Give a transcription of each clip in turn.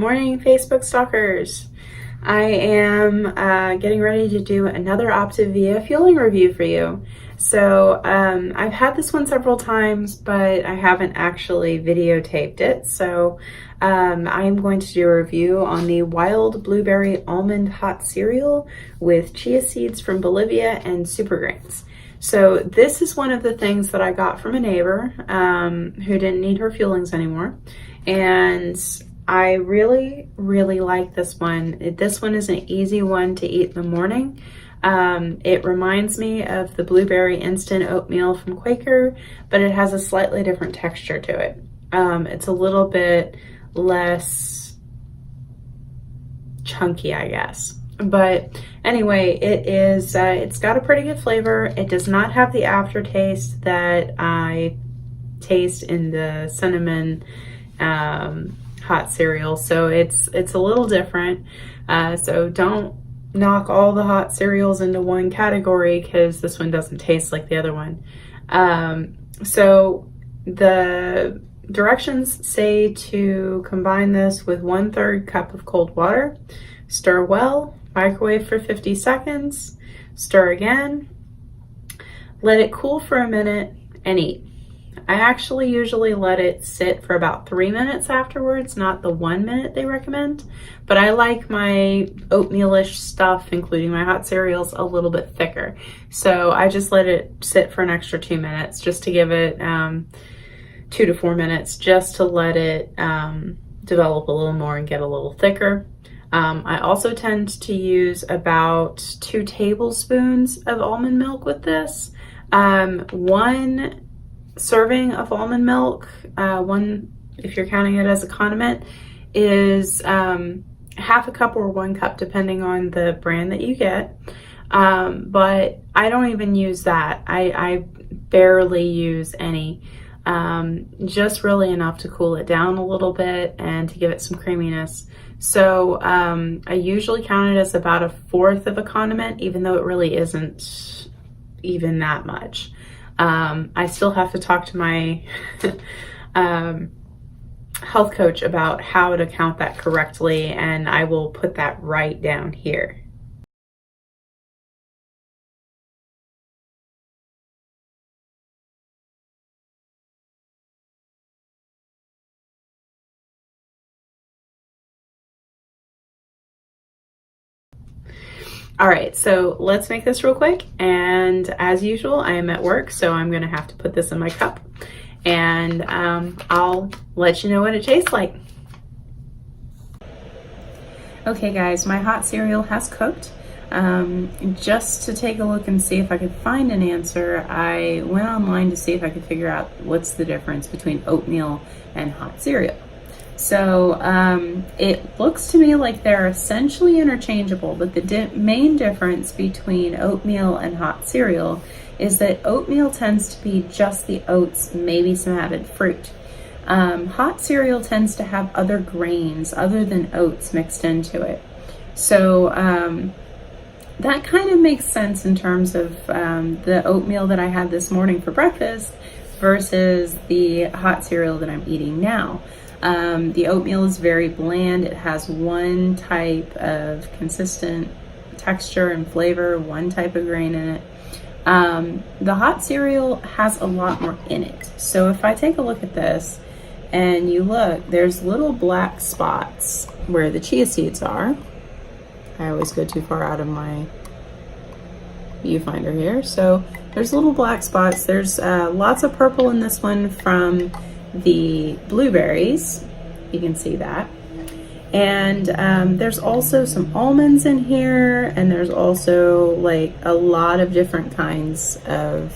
morning, Facebook stalkers. I am getting ready to do another OPTAVIA fueling review for you. So I've had this one several times, but I haven't actually videotaped it. So I'm going to do a review on the Wild Blueberry Almond Hot Cereal with chia seeds from Bolivia and super grains. So this is one of the things that I got from a neighbor who didn't need her fuelings anymore. And I really like this one. This one is an easy one to eat in the morning. It reminds me of the blueberry instant oatmeal from Quaker, but it has a slightly different texture to it. It's a little bit less chunky, I guess. But anyway, it is, it's got a pretty good flavor. It does not have the aftertaste that I taste in the cinnamon hot cereal. So it's a little different. So don't knock all the hot cereals into one category because this one doesn't taste like the other one. So the directions say to combine this with 1/3 cup of cold water, stir well, microwave for 50 seconds, stir again, let it cool for a minute, and eat. I actually usually let it sit for about 3 minutes afterwards, not the 1 minute they recommend, but I like my oatmealish stuff, including my hot cereals, a little bit thicker. So I just let it sit for an extra 2 minutes just to give it 2 to 4 minutes just to let it develop a little more and get a little thicker. I also tend to use about 2 tablespoons of almond milk with this. 1 serving of almond milk, one, if you're counting it as a condiment, is half a cup or 1 cup, depending on the brand that you get. But I don't even use that. I barely use any. Just really enough to cool it down a little bit and to give it some creaminess. So I usually count it as about 1/4 of a condiment, even though it really isn't even that much. I still have to talk to my health coach about how to count that correctly, and I will put that right down here. All right, so let's make this real quick. And as usual, I am at work, so I'm gonna have to put this in my cup, and I'll let you know what it tastes like. Okay guys, my hot cereal has cooked. Just to take a look and see if I could find an answer, I went online to see if I could figure out what's the difference between oatmeal and hot cereal. So it looks to me like they're essentially interchangeable, but the main difference between oatmeal and hot cereal is that oatmeal tends to be just the oats, maybe some added fruit. Hot cereal tends to have other grains other than oats mixed into it. So that kind of makes sense in terms of the oatmeal that I had this morning for breakfast versus the hot cereal that I'm eating now. The oatmeal is very bland. It has one type of consistent texture and flavor, one type of grain in it. The hot cereal has a lot more in it. So if I take a look at this and you look, there's little black spots where the chia seeds are. I always go too far out of my viewfinder here. So there's little black spots. There's lots of purple in this one from the blueberries, you can see that, and there's also some almonds in here, and there's also like a lot of different kinds of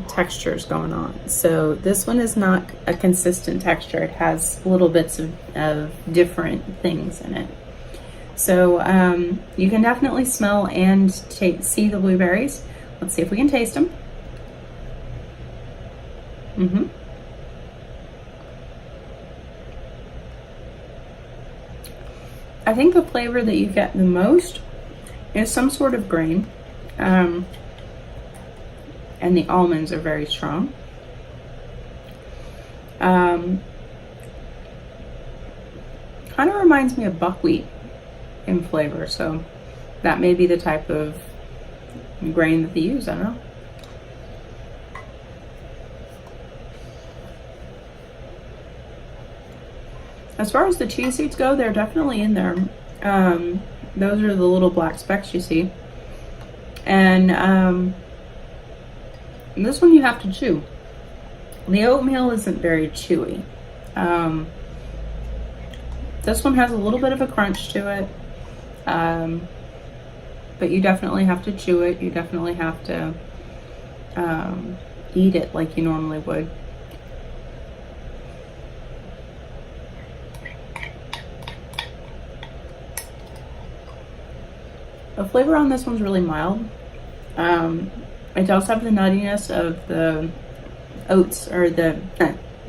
textures going on. So this one is not a consistent texture. It has little bits of different things in it. So you can definitely smell and see the blueberries. Let's see if we can taste them. I think the flavor that you get the most is some sort of grain, and the almonds are very strong. Kind of reminds me of buckwheat in flavor, so that may be the type of grain that they use, I don't know. As far as the chia seeds go, they're definitely in there. Those are the little black specks you see. And this one you have to chew. The oatmeal isn't very chewy. This one has a little bit of a crunch to it. But you definitely have to chew it. You definitely have to eat it like you normally would. The flavor on this one's really mild. It does have the nuttiness of the oats, or the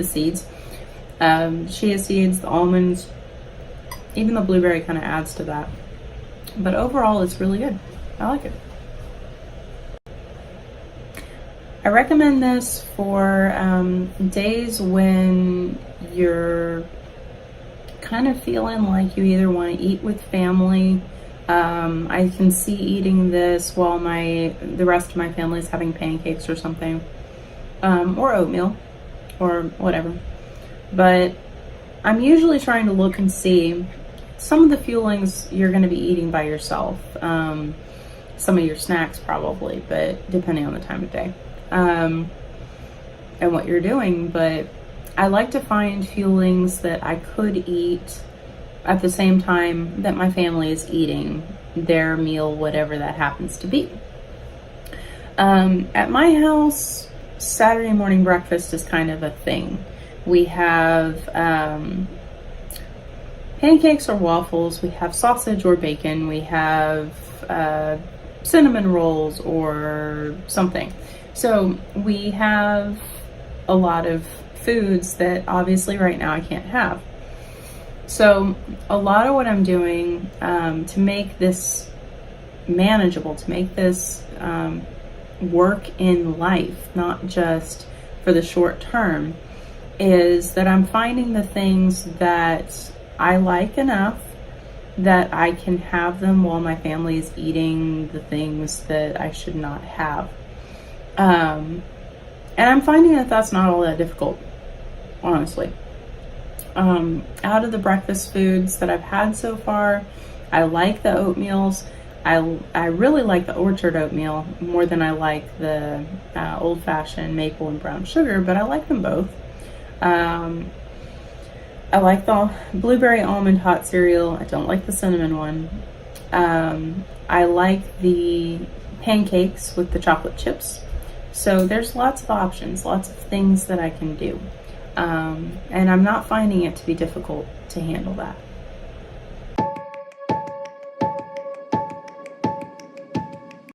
seeds. Chia seeds, the almonds, even the blueberry kind of adds to that. But overall, it's really good. I like it. I recommend this for days when you're kind of feeling like you either want to eat with family. I can see eating this while the rest of my family is having pancakes or something, or oatmeal, or whatever. But I'm usually trying to look and see some of the fuelings you're going to be eating by yourself. Some of your snacks probably, but depending on the time of day and what you're doing. But I like to find fuelings that I could eat at the same time that my family is eating their meal, whatever that happens to be. At my house, Saturday morning breakfast is kind of a thing. We have pancakes or waffles, we have sausage or bacon, we have cinnamon rolls or something. So we have a lot of foods that obviously right now I can't have. So a lot of what I'm doing to make this manageable, to make this work in life, not just for the short term, is that I'm finding the things that I like enough that I can have them while my family is eating the things that I should not have. And I'm finding that that's not all that difficult, honestly. Out of the breakfast foods that I've had so far, I like the oatmeals. I really like the orchard oatmeal more than I like the old-fashioned maple and brown sugar, but I like them both. I like the blueberry almond hot cereal. I don't like the cinnamon one. I like the pancakes with the chocolate chips. So there's lots of options, lots of things that I can do. And I'm not finding it to be difficult to handle that.